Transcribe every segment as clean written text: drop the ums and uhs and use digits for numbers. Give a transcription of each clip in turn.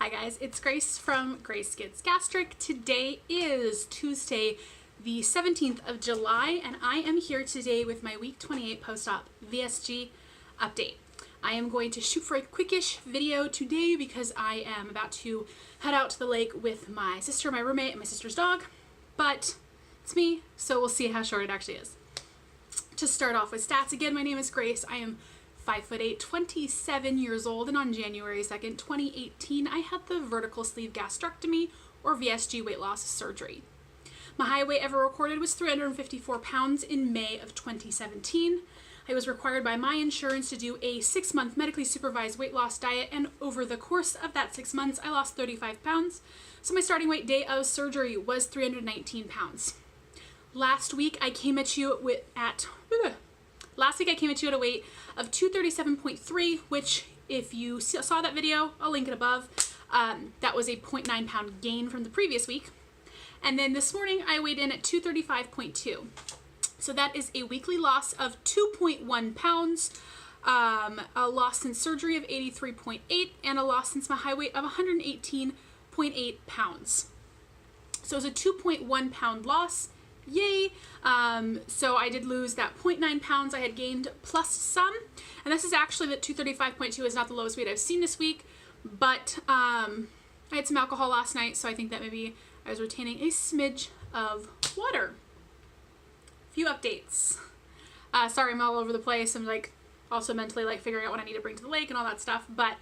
Hi guys, it's Grace from Grace Gets Gastric. Today is Tuesday, the 17th of July, and I am here today with my week 28 post-op VSG update. I am going to shoot for a quickish video today because I am about to head out to the lake with my sister, my roommate, and my sister's dog, but it's me, so we'll see how short it actually is. To start off with stats, again, my name is Grace. I am 5'8", 27 years old, and on January 2nd, 2018, I had the Vertical Sleeve Gastrectomy, or VSG weight loss surgery. My high weight ever recorded was 354 pounds in May of 2017. I was required by my insurance to do a 6-month medically supervised weight loss diet, and over the course of that 6 months, I lost 35 pounds. So my starting weight day of surgery was 319 pounds. Last week, I came at you at a weight of 237.3, which if you saw that video, I'll link it above. That was a 0.9 pound gain from the previous week. And then this morning I weighed in at 235.2. So that is a weekly loss of 2.1 pounds, a loss since surgery of 83.8, and a loss since my high weight of 118.8 pounds. So it was a 2.1 pound loss. Yay! So I did lose that 0.9 pounds I had gained plus some, and this is actually that 235.2 is not the lowest weight I've seen this week, but I had some alcohol last night, so I think that maybe I was retaining a smidge of water. Few updates. Sorry, I'm all over the place. I'm like also mentally like figuring out what I need to bring to the lake and all that stuff, but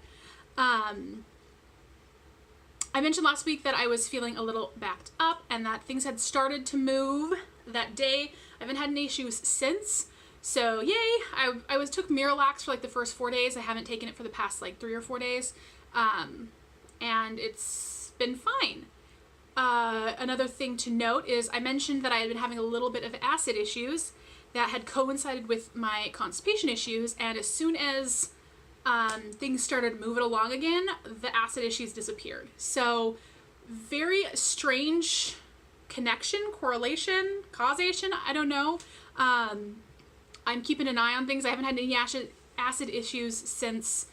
I mentioned last week that I was feeling a little backed up and that things had started to move that day. I haven't had any issues since, so yay! I took Miralax for like the first 4 days. I haven't taken it for the past like 3 or 4 days, and it's been fine. Another thing to note is I mentioned that I had been having a little bit of acid issues that had coincided with my constipation issues, and as soon as things started moving along again, the acid issues disappeared. So very strange connection, correlation, causation, I don't know. I'm keeping an eye on things. I haven't had any acid issues since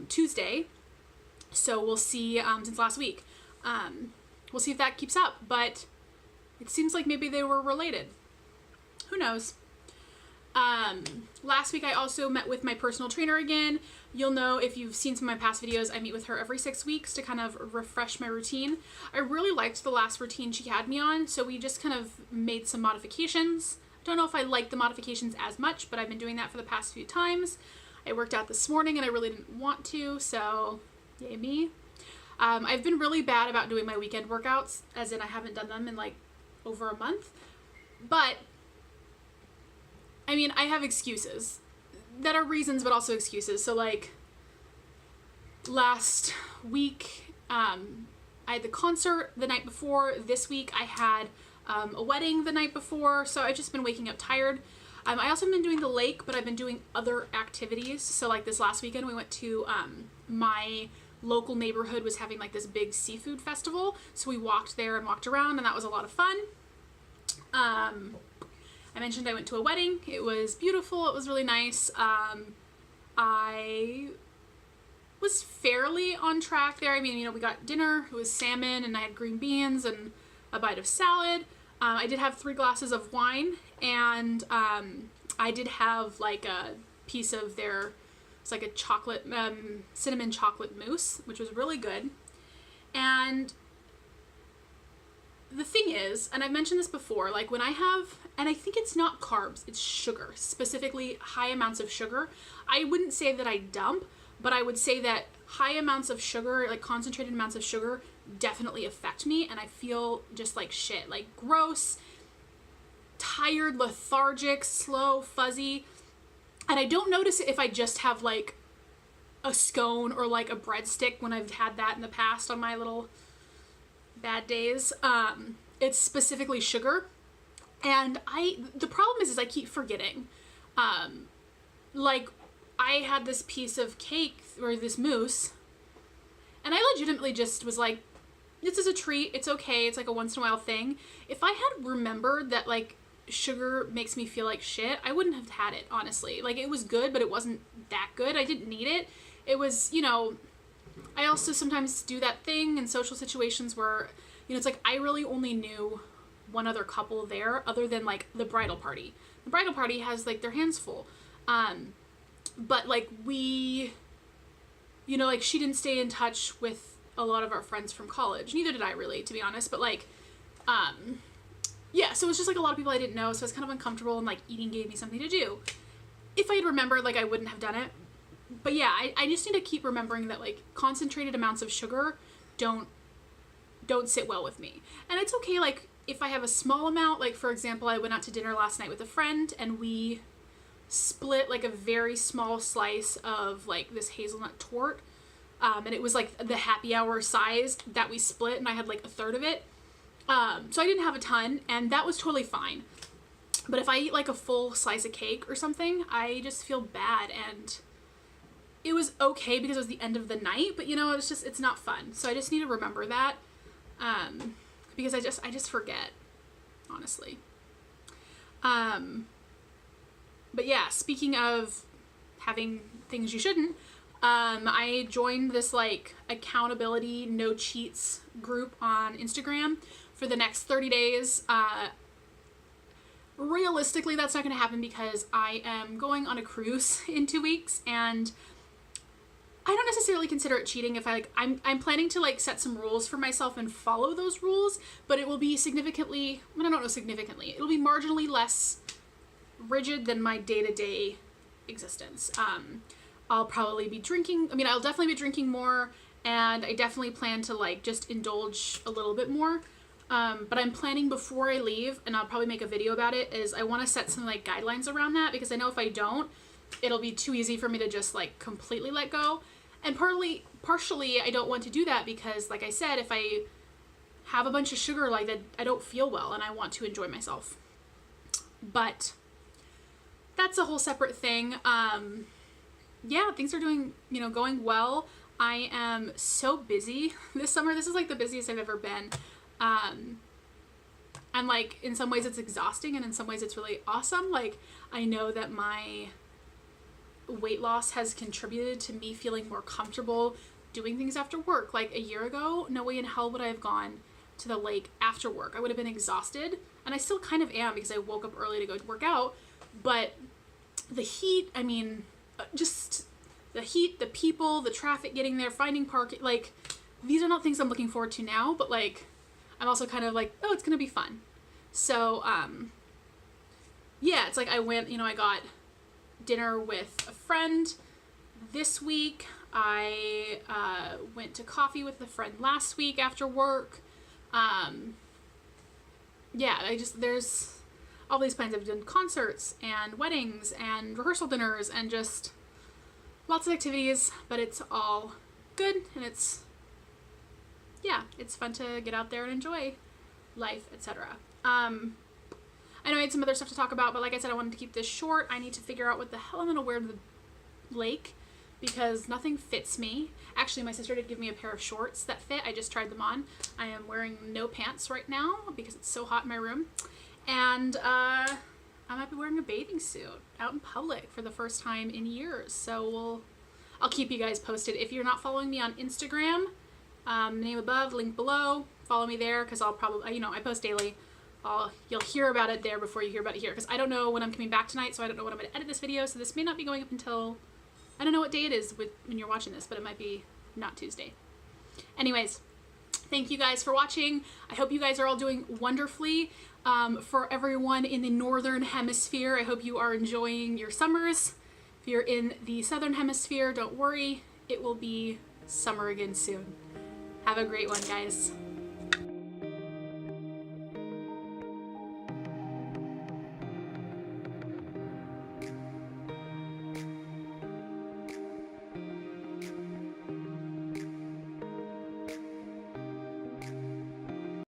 Tuesday, so we'll see, since last week. We'll see if that keeps up, but it seems like maybe they were related. Who knows? Last week I also met with my personal trainer again. You'll know if you've seen some of my past videos, I meet with her every 6 weeks to kind of refresh my routine. I really liked the last routine she had me on, so we just kind of made some modifications. I don't know if I like the modifications as much, but I've been doing that for the past few times. I worked out this morning and I really didn't want to, so yay me. I've been really bad about doing my weekend workouts, as in I haven't done them in like over a month, but I mean, I have excuses that are reasons, but also excuses. So like last week, I had the concert the night before. This week I had a wedding the night before. So I've just been waking up tired. I also have been doing the lake, but I've been doing other activities. So like this last weekend, we went to my local neighborhood was having like this big seafood festival. So we walked there and walked around, and that was a lot of fun. I mentioned I went to a wedding. It was beautiful. It was really nice. I was fairly on track there. I mean, you know, we got dinner. It was salmon, and I had green beans and a bite of salad. I did have 3 glasses of wine, and I did have like a piece of it's like a chocolate, cinnamon chocolate mousse, which was really good. And the thing is, and I've mentioned this before, like when I have, and I think it's not carbs, it's sugar, specifically high amounts of sugar. I wouldn't say that I dump, but I would say that high amounts of sugar, like concentrated amounts of sugar, definitely affect me, and I feel just like shit, like gross, tired, lethargic, slow, fuzzy. And I don't notice it if I just have like a scone or like a breadstick when I've had that in the past on my little bad days. It's specifically sugar, and the problem is I keep forgetting. Like I had this piece of cake or this mousse, and I legitimately just was like, this is a treat, it's okay, it's like a once in a while thing. If I had remembered that like sugar makes me feel like shit, I wouldn't have had it, honestly. Like, it was good, but it wasn't that good. I didn't need it. It was, you know, I also sometimes do that thing in social situations where, you know, it's like I really only knew one other couple there other than like the bridal party. The bridal party has like their hands full. But like we, you know, like she didn't stay in touch with a lot of our friends from college. Neither did I really, to be honest. But like, yeah, so it was just like a lot of people I didn't know. So I was kind of uncomfortable, and like eating gave me something to do. If I had remembered, like I wouldn't have done it. But yeah, I just need to keep remembering that like concentrated amounts of sugar don't sit well with me. And it's okay, like if I have a small amount, like for example, I went out to dinner last night with a friend and we split like a very small slice of like this hazelnut torte. And it was like the happy hour size that we split, and I had like a third of it. So I didn't have a ton, and that was totally fine. But if I eat like a full slice of cake or something, I just feel bad. And it was okay because it was the end of the night, but you know, it's not fun. So I just need to remember that, because I just forget, honestly. But yeah, speaking of having things you shouldn't, I joined this like accountability no cheats group on Instagram for the next 30 days. Realistically, that's not going to happen because I am going on a cruise in 2 weeks, and I don't necessarily consider it cheating if I'm planning to like set some rules for myself and follow those rules, but it will be significantly, I don't know, significantly, it'll be marginally less rigid than my day-to-day existence. I'll probably be drinking, I'll definitely be drinking more, and I definitely plan to like just indulge a little bit more. But I'm planning before I leave, and I'll probably make a video about it, is I want to set some like guidelines around that, because I know if I don't, it'll be too easy for me to just like completely let go. And partially I don't want to do that because, like I said, if I have a bunch of sugar like that, I don't feel well and I want to enjoy myself. But that's a whole separate thing. Yeah, things are going well. I am so busy this summer. This is like the busiest I've ever been. And like in some ways it's exhausting, and in some ways it's really awesome. Like I know that my weight loss has contributed to me feeling more comfortable doing things after work. Like a year ago, no way in hell would I have gone to the lake after work. I would have been exhausted, and I still kind of am because I woke up early to go work out. But the heat, just the heat, the people, the traffic getting there, finding parking, like these are not things I'm looking forward to now, but like I'm also kind of like, oh, it's gonna be fun. So yeah, it's like I went, I got dinner with a friend this week. I went to coffee with a friend last week after work. Yeah, there's all these plans. I've done concerts and weddings and rehearsal dinners and just lots of activities, but it's all good, and it's fun to get out there and enjoy life, etc. I know I had some other stuff to talk about, but like I said, I wanted to keep this short. I need to figure out what the hell I'm going to wear to the lake because nothing fits me. Actually, my sister did give me a pair of shorts that fit. I just tried them on. I am wearing no pants right now because it's so hot in my room. And I might be wearing a bathing suit out in public for the first time in years. So I'll keep you guys posted. If you're not following me on Instagram, name above, link below, follow me there, because I'll probably, I post daily. You'll hear about it there before you hear about it here, because I don't know when I'm coming back tonight, so I don't know when I'm going to edit this video, so this may not be going up until, I don't know what day it is when you're watching this, but it might be not Tuesday. Anyways, thank you guys for watching. I hope you guys are all doing wonderfully. For everyone in the Northern Hemisphere, I hope you are enjoying your summers. If you're in the Southern Hemisphere, don't worry, it will be summer again soon. Have a great one, guys.